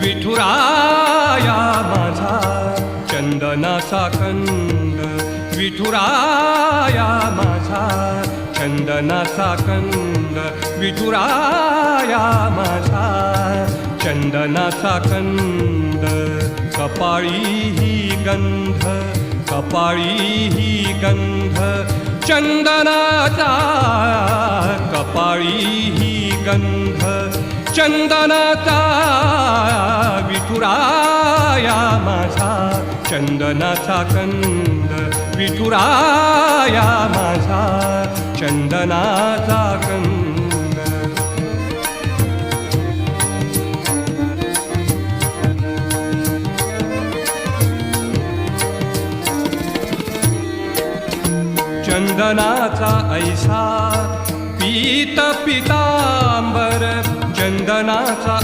विठुराया माझा चंदनाचा कंद, विठुराया माझा चंदनाचा कंद, विठुराया माझा चंदनाचा कंद. कपाळी ही गंध, कपाळी ही गंध चंदनाचा, कपाळी ही गंध चंदनाचा. विठुराया माझा चंदनाचा कंद, विठुराया माझा चंदनाचा कंद. चंदनाचा ऐसा पीत पितांबर, चंदनाचा